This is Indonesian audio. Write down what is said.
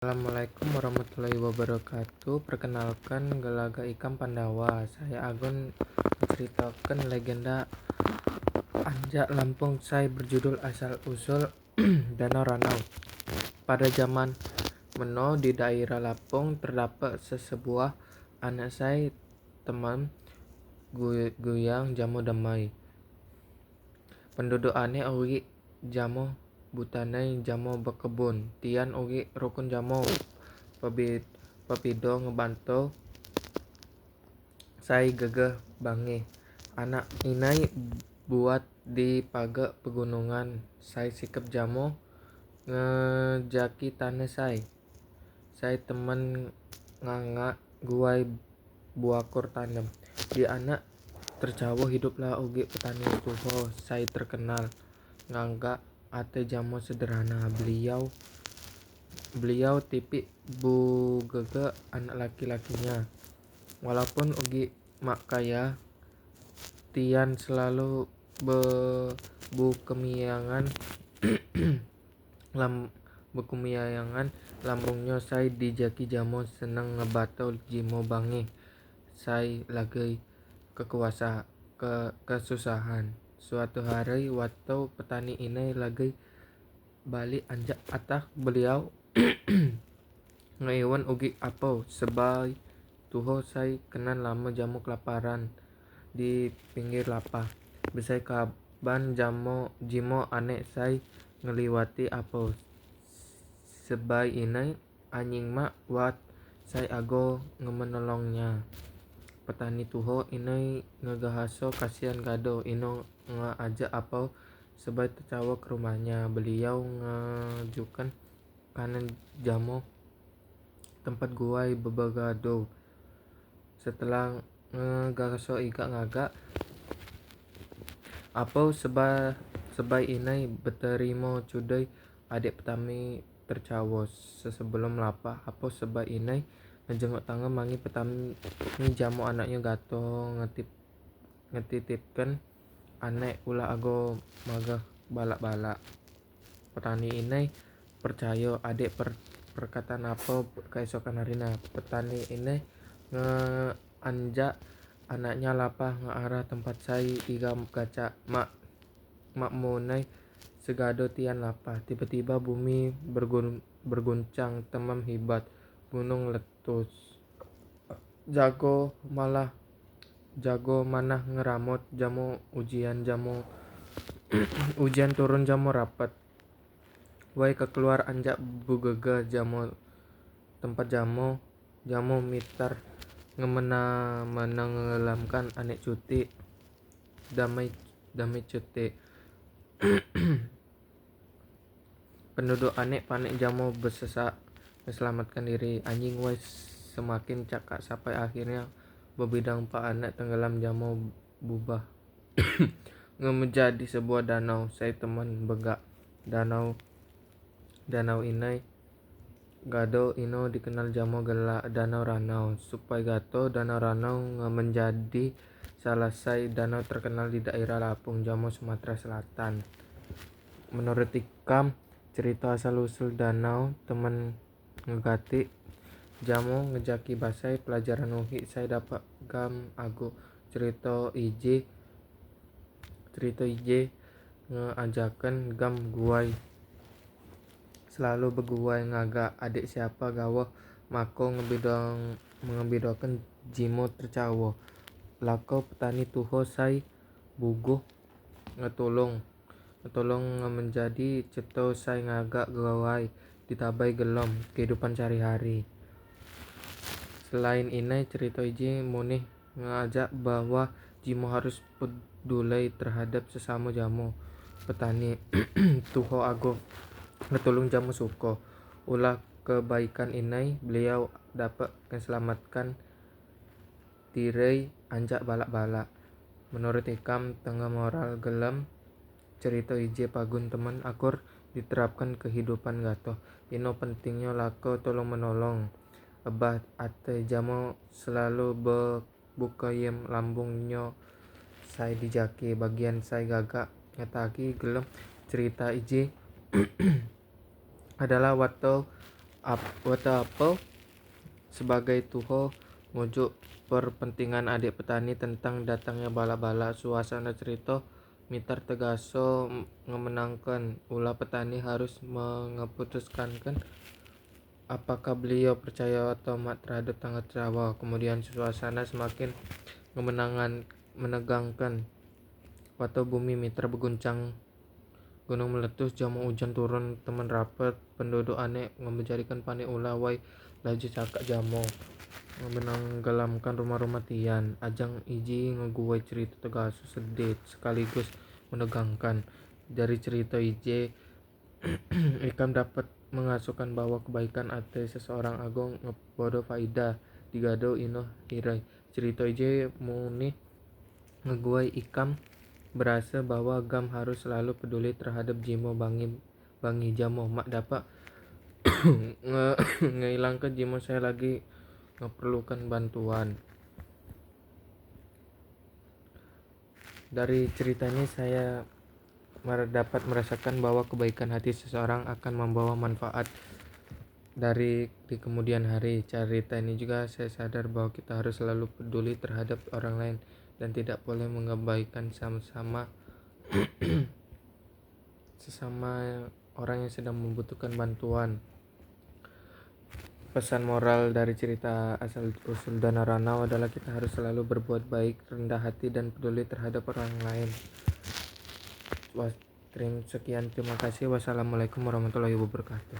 Assalamualaikum warahmatullahi wabarakatuh. Perkenalkan, Gelaga Ikan Pandawa. Saya Agun menceritakan legenda Anjak Lampung saya berjudul Asal Usul Danau Ranau. Pada zaman Meno di daerah Lampung terdapat sesebuah anak saya teman guyang jamu damai. Penduduk aneh ugi jamu butanai jamu berkebun tian ugi rukun jamu pepido ngebantu saya gegeh bange anak inai buat di paga pegunungan saya sikap jamu ngejaki tanah saya temen nganga guai buakur tanam di anak tercawo hiduplah ugi petani tuho saya terkenal ngangga ate jamu sederhana beliau tipik bu gege anak laki-lakinya walaupun ugi mak kaya tian selalu bu kemiyangan lambungnya saya dijaki jamu seneng ngebato jimo bangi saya lagi kesusahan. Suatu hari waktu petani ini lagi balik anjak atah beliau ngeiwan ugi apau sebai tuho saya kenan lama jamu kelaparan di pinggir lapah besai kaban jamu jimo anek saya ngeliwati apau sebai ini anjing mak wat saya ago ngemenolongnya petani tuho ini ngegahaso kasihan gado ino ngajak apa sebaik tercawa ke rumahnya beliau ngajukan kanan jamu tempat guai bebagado setelah ngegahaso iga ngagak apa sebai ini berterima cudai adik petani tercawa sebelum lapah apa sebai ini ngejenguk tangan mangi petani jamu anaknya gato ngetitipkan anek ulah ago magah balak-balak petani ini percaya adik perkataan apa keesokan harinya petani ini ngeanjak anaknya lapah ngearah tempat saya tiga kaca mak munai segado tian lapah tiba-tiba bumi berguncang temam hibat gunung letus jago manah ngeramut jamu ujian turun jamu rapat wai keluar anjak bugega jamu tempat jamu mitar menenggelamkan anek cuti damai cuti penduduk anek panik jamu bersesak menyelamatkan diri anjing wai semakin cakap sampai akhirnya bebidang pak anak tenggelam jamu bubah menjadi sebuah danau saya teman begak danau ini gado ino dikenal jamu gelak danau ranau supaya gato danau ranau menjadi salah satu danau terkenal di daerah Lampung jamu Sumatera Selatan. Menurut Ikam cerita asal usul danau teman ngegati jamu ngejaki basai pelajaran uhi saya dapat gam aku cerita ije ngeajakan gam guai selalu beguai ngaga adik siapa gawah mako ngebidokan jimo tercawo lako petani tuho sai buguh ngetolong menjadi ceto sai ngagak gawai ditabai gelom kehidupan sehari-hari. Selain ini cerita iji munih ngajak bahwa jimo harus peduli terhadap sesama jamu petani tuho ago ngetolong jamu suko ulah kebaikan ini beliau dapat menyelamatkan tirai anjak balak-balak. Menurut Ikam tengah moral gelem cerita ije pagun teman akur diterapkan kehidupan gato ino pentingnya lako tolong menolong ebah ate jamu selalu buka yem lambungnya saya dijaki bagian saya gagak ngetaki gelem cerita ije adalah waktu Wata apel sebagai tuho ngujuk perpentingan adik petani tentang datangnya bala-bala. Suasana cerita mitar tegaso ngemenangkan ulah petani harus mengeputuskan apakah beliau percaya atau mak terhadap tangga Jawa. Kemudian suasana semakin menegangkan. Wato bumi mitra berguncang, gunung meletus, jamu hujan turun, teman rapat, penduduk aneh menjadikan panik ulah wai laju cakak jamo menenggelamkan rumah-rumah tian. Ajang iji ngeguai cerita tegasu sedih sekaligus menegangkan. Dari cerita ije ikam dapat mengasuhkan bahwa kebaikan ate seseorang agung ngebodo faida digado ino hirai. Cerita ije muni ngeguai ikam berasa bahwa gam harus selalu peduli terhadap jimo bangi jamo mak dapat ngehilangkan jimo saya lagi memerlukan bantuan. Dari cerita ini saya dapat merasakan bahwa kebaikan hati seseorang akan membawa manfaat di kemudian hari. Cerita ini juga saya sadar bahwa kita harus selalu peduli terhadap orang lain dan tidak boleh mengabaikan sesama orang yang sedang membutuhkan bantuan. Pesan moral dari cerita asal usul Danau Ranau adalah kita harus selalu berbuat baik, rendah hati dan peduli terhadap orang lain. Sekian, terima kasih. Wassalamualaikum warahmatullahi wabarakatuh.